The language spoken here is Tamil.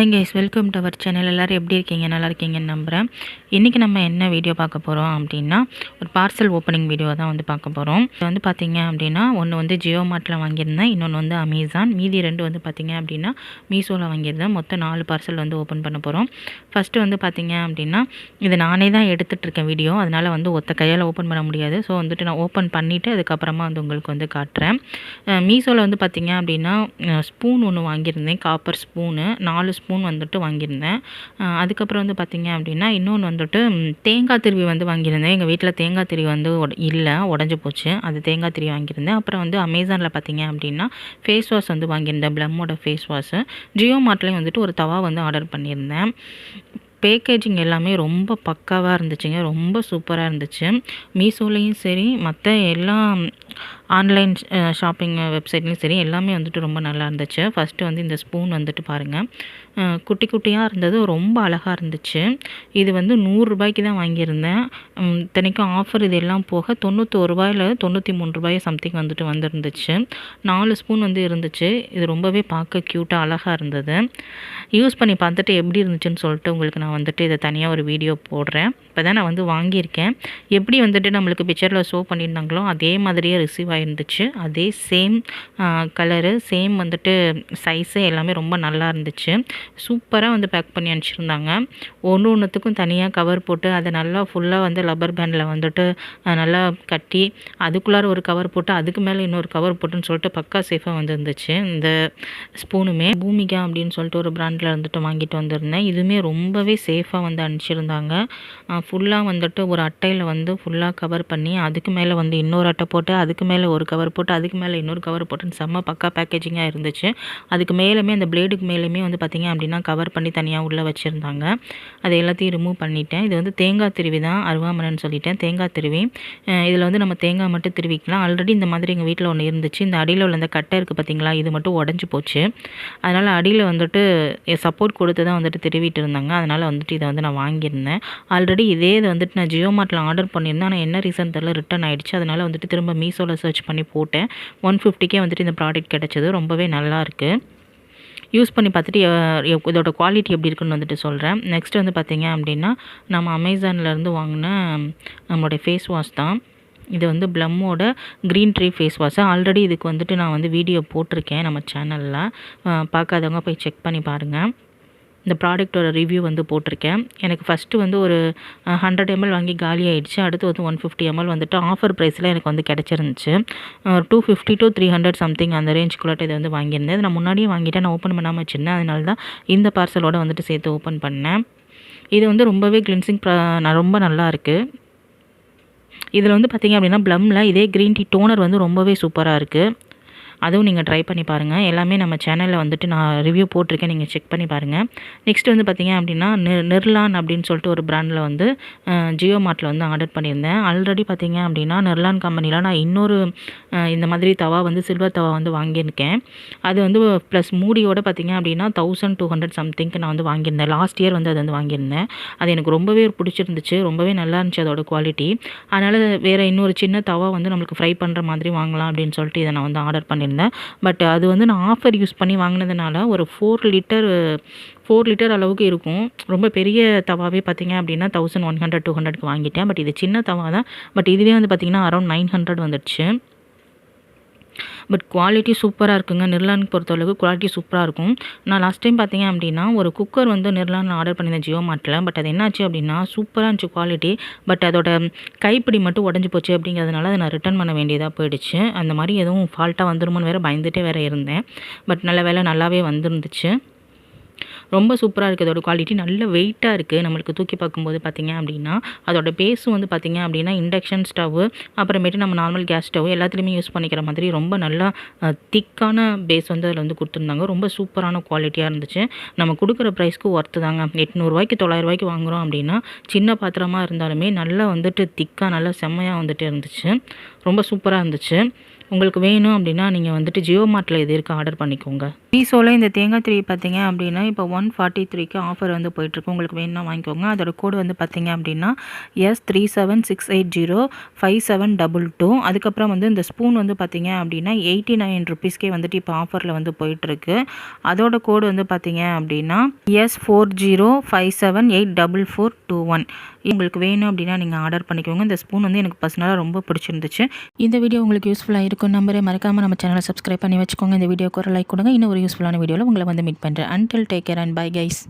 Hi guys, welcome to our channel. எல்லோரும் எப்படி இருக்கீங்க? நல்லா இருக்கீங்கன்னு நம்புகிறேன். இன்றைக்கி நம்ம என்ன வீடியோ பார்க்க போகிறோம் அப்படின்னா, ஒரு பார்சல் ஓப்பனிங் வீடியோ தான் வந்து பார்க்க போகிறோம். இது வந்து பார்த்திங்க அப்படின்னா, ஒன்று வந்து ஜியோ மார்ட்டில் வாங்கியிருந்தேன், இன்னொன்று வந்து அமேசான், மீதி ரெண்டு வந்து பார்த்திங்க அப்படின்னா மீஷோவில் வாங்கியிருந்தேன். மொத்தம் 4 பார்சல் வந்து ஓப்பன் பண்ண போகிறோம். ஃபஸ்ட்டு வந்து பார்த்திங்க அப்படின்னா, இது நானே தான் எடுத்துகிட்ருக்கேன் வீடியோ, அதனால் வந்து ஒத்த கையால் ஓப்பன் பண்ண முடியாது. ஸோ வந்துட்டு நான் ஓப்பன் பண்ணிவிட்டு அதுக்கப்புறமா வந்து உங்களுக்கு வந்து காட்டுறேன். மீஷோவில் வந்து பார்த்திங்க அப்படின்னா ஸ்பூன் ஒன்று வாங்கியிருந்தேன், காப்பர் ஸ்பூனு 4 ஸ்பூன் வந்துட்டு வாங்கியிருந்தேன். அதுக்கப்புறம் வந்து பார்த்திங்க அப்படின்னா இன்னொன்று வந்துட்டு தேங்காய் திருவி வந்து வாங்கியிருந்தேன். எங்கள் வீட்டில் தேங்காய் திருவி வந்து இல்லை, உடஞ்சி போச்சு. அது தேங்காய் திருவி வாங்கியிருந்தேன். அப்புறம் வந்து அமேசானில் பார்த்திங்க அப்படின்னா ஃபேஸ் வாஷ் வந்து வாங்கியிருந்தேன், ப்ளம்மோட ஃபேஸ் வாஷு. ஜியோ மார்ட்லேயும் வந்துட்டு ஒரு தவா வந்து ஆர்டர் பண்ணியிருந்தேன். பேக்கேஜிங் எல்லாமே ரொம்ப பக்காவாக இருந்துச்சுங்க, ரொம்ப சூப்பராக இருந்துச்சு. மீஷோலேயும் சரி, மற்ற எல்லா ஆன்லைன் ஷாப்பிங் வெப்சைட்லேயும் சரி, எல்லாமே வந்துட்டு ரொம்ப நல்லா இருந்துச்சு. ஃபஸ்ட்டு வந்து இந்த ஸ்பூன் வந்துட்டு பாருங்கள், குட்டி குட்டியாக இருந்தது, ரொம்ப அழகாக இருந்துச்சு. இது வந்து 100 ரூபாய்க்கு தான் வாங்கியிருந்தேன். இத்தனைக்கும் ஆஃபர் இது எல்லாம் போக 91 ரூபாயில் 93 ரூபாய் சம்திங் வந்துட்டு வந்துருந்துச்சு. 4 ஸ்பூன் வந்து இருந்துச்சு. இது ரொம்பவே பார்க்க க்யூட்டாக அழகாக இருந்தது. யூஸ் பண்ணி பார்த்துட்டு எப்படி இருந்துச்சுன்னு சொல்லிட்டு உங்களுக்கு நான் வந்துட்டு இதை தனியாக ஒரு வீடியோ போடுறேன். இப்போ தான் நான் வந்து வாங்கியிருக்கேன். எப்படி வந்துட்டு நம்மளுக்கு பிக்சரில் ஷோ பண்ணியிருந்தாங்களோ அதே மாதிரியே ரிசீவ் ஆகிருந்துச்சு. அதே சேம் கலரு, சேம் வந்துட்டு சைஸு எல்லாமே ரொம்ப நல்லா இருந்துச்சு. சூப்பராக வந்து பேக் பண்ணி அனுப்பிச்சிருந்தாங்க. ஒன்றுத்துக்கும் தனியாக கவர் போட்டு அதை நல்லா ஃபுல்லாக வந்து லப்பர் பேண்டில் வந்துட்டு நல்லா கட்டி அதுக்குள்ளார ஒரு கவர் போட்டு அதுக்கு மேலே இன்னொரு கவர் போட்டுன்னு சொல்லிட்டு பக்கா சேஃபாக வந்து இருந்துச்சு. இந்த ஸ்பூனுமே பூமிகா அப்படின்னு சொல்லிட்டு ஒரு பிராண்டில் வந்துட்டு வாங்கிட்டு வந்திருந்தேன். இதுவுமே ரொம்பவே சேஃபாக வந்து அனுப்பிச்சிருந்தாங்க. ஃபுல்லாக வந்துட்டு ஒரு அட்டையில் வந்து ஃபுல்லாக கவர் பண்ணி அதுக்கு மேலே வந்து இன்னொரு அட்டை போட்டு அதுக்கு மேலே ஒரு கவர் போட்டு அதுக்கு மேலே இன்னொரு கவர் போட்டுன்னு செம்ம பக்கா பேக்கேஜிங்காக இருந்துச்சு. அதுக்கு மேலுமே அந்த பிளேடுக்கு மேலேயுமே வந்து பார்த்திங்க அப்படின்னா கவர் பண்ணி தனியாக உள்ளே வச்சுருந்தாங்க. அதை எல்லாத்தையும் ரிமூவ் பண்ணிட்டேன். இது வந்து தேங்காய் திருவி தான், அருவாமனைன்னு சொல்லிட்டேன், தேங்காய் திருவி. இதில் வந்து நம்ம தேங்காய் மட்டும் திருவிக்கலாம். ஆல்ரெடி இந்த மாதிரி எங்கள் வீட்டில் ஒன்று இருந்துச்சு. இந்த அடியில் உள்ள இந்த கட்டை இருக்குது பார்த்திங்களா, இது மட்டும் உடஞ்சி போச்சு. அதனால் அடியில் வந்துட்டு சப்போர்ட் கொடுத்து தான் வந்துட்டு திருவிட்டு இருந்தாங்க. அதனால் வந்துட்டு இதை வந்து நான் வாங்கியிருந்தேன். ஆல்ரெடி இதே இது வந்துட்டு நான் ஜியோ மார்ட்டில் ஆர்டர் பண்ணியிருந்தேன். ஆனால் என்ன ரீசன் தெரியல, ரிட்டன் ஆகிடுச்சு. அதனால் வந்துட்டு திரும்ப மீஷோவில் சர்ச் பண்ணி போட்டேன். 150க்கே வந்துட்டு இந்த ப்ராடக்ட் கிடச்சிது. ரொம்பவே நல்லாயிருக்கு. யூஸ் பண்ணி பார்த்துட்டு இதோட குவாலிட்டி எப்படி இருக்குன்னு வந்துட்டு சொல்கிறேன். நெக்ஸ்ட் வந்து பார்த்திங்க அப்படின்னா நம்ம அமேசான்லேருந்து வாங்கின நம்மளுடைய ஃபேஸ் வாஷ் தான். இது வந்து ப்ளம்மோட green tree face wash. Already இதுக்கு வந்துட்டு நான் வந்து வீடியோ போட்டிருக்கேன் நம்ம சேனலில். பார்க்காதவங்க போய் செக் பண்ணி பாருங்கள். இந்த ப்ராடக்டோட ரிவ்யூ வந்து போட்டிருக்கேன். எனக்கு ஃபஸ்ட்டு வந்து ஒரு 100 ml வாங்கி காலி ஆகிடுச்சு. அடுத்து வந்து 150 ml வந்துட்டு ஆஃபர் ப்ரைஸில் எனக்கு வந்து கிடச்சிருந்துச்சு. 250 to 300 சம்திங் அந்த ரேஞ்சுக்குள்ளாட்ட இதை வந்து வாங்கியிருந்தேன். இது நான் முன்னாடியே வாங்கிட்டேன், நான் ஓப்பன் பண்ணாமல் வச்சுருந்தேன். அதனால தான் இந்த பார்சலோடு வந்துட்டு சேர்த்து ஓப்பன் பண்ணேன். இது வந்து ரொம்பவே கிளின்சிங் ரொம்ப நல்லாயிருக்கு. இதில் வந்து பார்த்திங்க அப்படின்னா ப்ளம்மில் இதே க்ரீன் டீ டோனர் வந்து ரொம்பவே சூப்பராக இருக்குது. அதுவும் நீங்கள் ட்ரை பண்ணி பாருங்கள். எல்லாமே நம்ம சேனலில் வந்துட்டு நான் ரிவ்யூ போட்டிருக்கேன், நீங்கள் செக் பண்ணி பாருங்கள். நெக்ஸ்ட் வந்து பார்த்திங்க அப்படின்னா நிர்லான் அப்படின்னு சொல்லிட்டு ஒரு ப்ராண்டில் வந்து ஜியோ மார்ட்டில் வந்து ஆர்டர் பண்ணியிருந்தேன். ஆல்ரெடி பார்த்திங்க அப்படின்னா நிர்லான் கம்பெனியில் நான் இன்னொரு இந்த மாதிரி தவா வந்து சில்வர் தவா வந்து வாங்கியிருக்கேன். அது வந்து ப்ளஸ் மூடியோடு பார்த்திங்க அப்படின்னா 1200 சம்திங்க்கு நான் வந்து வாங்கியிருந்தேன். லாஸ்ட் இயர் வந்து அது வந்து வாங்கியிருந்தேன். அது எனக்கு ரொம்பவே பிடிச்சிருந்துச்சு, ரொம்பவே நல்லா இருந்துச்சு அதோட குவாலிட்டி. அதனால் வேறு இன்னொரு சின்ன தவா வந்து நம்மளுக்கு ஃப்ரை பண்ணுற மாதிரி வாங்கலாம் அப்படின்னு சொல்லிட்டு இதை நான் வந்து ஆர்டர் பண்ணியிருந்தேன். பட் அது வந்து நான் ஆஃபர் யூஸ் பண்ணி வாங்கினதுனால ஒரு 4 லிட்டர் அளவுக்கு இருக்கும். ரொம்ப பெரிய தவாவே பார்த்திங்க அப்படின்னா 1100 200க்கு வாங்கிட்டேன். பட் இது சின்ன தவா தான். பட் இதுவே வந்து பார்த்திங்கன்னா அரௌண்ட் 900 வந்துடுச்சு. பட் குவாலிட்டி சூப்பராக இருக்குங்க. நிர்லான் பொறுத்தளவுக்கு குவாலிட்டி சூப்பராக இருக்கும். நான் லாஸ்ட் டைம் பார்த்திங்க அப்படின்னா ஒரு குக்கர் வந்து நிர்லானில் ஆர்டர் பண்ணியிருந்தேன் ஜியோ மார்ட்டில். பட் அது என்னாச்சு அப்படின்னா சூப்பராக இருந்துச்சு குவாலிட்டி. பட் அதோட கைப்பிடி மட்டும் உடஞ்சி போச்சு. அப்படிங்கிறதுனால அதை நான் ரிட்டர்ன் பண்ண வேண்டியதாக போயிடுச்சு. அந்த மாதிரி எதுவும் ஃபால்ட்டாக வந்துருமோன்னு வேறு பயந்துகிட்டே வேறு இருந்தேன். பட் நல்ல வேலை நல்லாவே வந்துருந்துச்சு. ரொம்ப சூப்பராக இருக்குது. அதோட குவாலிட்டி நல்ல வெயிட்டாக இருக்குது. நம்மளுக்கு தூக்கி பார்க்கும்போது பார்த்திங்க அப்படின்னா அதோட பேஸும் வந்து பார்த்திங்க அப்படின்னா இண்டக்ஷன் ஸ்டவ்வு, அப்புறமேட்டு நம்ம நார்மல் கேஸ் ஸ்டவ் எல்லாத்துலேயுமே யூஸ் பண்ணிக்கிற மாதிரி ரொம்ப நல்லா திக்கான பேஸ் வந்து அதில் வந்து கொடுத்துருந்தாங்க. ரொம்ப சூப்பரான குவாலிட்டியாக இருந்துச்சு. நம்ம கொடுக்குற ப்ரைஸ்க்கு ஒர்த்து தாங்க. 800 900 வாங்குகிறோம் அப்படின்னா சின்ன பாத்திரமாக இருந்தாலுமே நல்லா வந்துட்டு திக்காக நல்லா செம்மையாக வந்துட்டு இருந்துச்சு. ரொம்ப சூப்பராக இருந்துச்சு. உங்களுக்கு வேணும் அப்படின்னா நீங்கள் வந்துட்டு ஜியோ மார்ட்டில் இது இருக்க ஆர்டர் பண்ணிக்கோங்க. மீஷோவில் இந்த தேங்காய் திரி பார்த்தீங்க அப்படின்னா இப்போ 143க்கு ஆஃபர் வந்து போயிட்டுருக்கு. உங்களுக்கு வேணும்னா வாங்கிக்கோங்க. அதோட கோடு வந்து பார்த்தீங்க அப்படின்னா S37680572. அதுக்கப்புறம் வந்து இந்த ஸ்பூன் வந்து பார்த்தீங்க அப்படின்னா 89 ருபீஸ்க்கே வந்துட்டு இப்போ ஆஃபரில் வந்து போயிட்டுருக்கு. அதோட கோடு வந்து பார்த்தீங்க அப்படின்னா S4057844421. உங்களுக்கு வேணும் அப்படின்னா நீங்கள் ஆர்டர் பண்ணிக்கோங்க. இந்த ஸ்பூன் வந்து எனக்கு பர்சனலாக ரொம்ப பிடிச்சிருந்துச்சு. இந்த வீடியோ உங்களுக்கு யூஸ்ஃபுல்லாக இருக்கும் நம்பரே. மறக்காமல் நம்ம சேனலை சப்ஸ்கிரைப் பண்ணி வச்சுக்கோங்க. இந்த வீடியோக்கு ஒரு லைக் கொடுங்க. இன்னும் ஒரு யூஸ்ஃபுல்லான வீடியோவில் உங்களை வந்து மீட் பண்ணுறேன். Until take care and bye guys.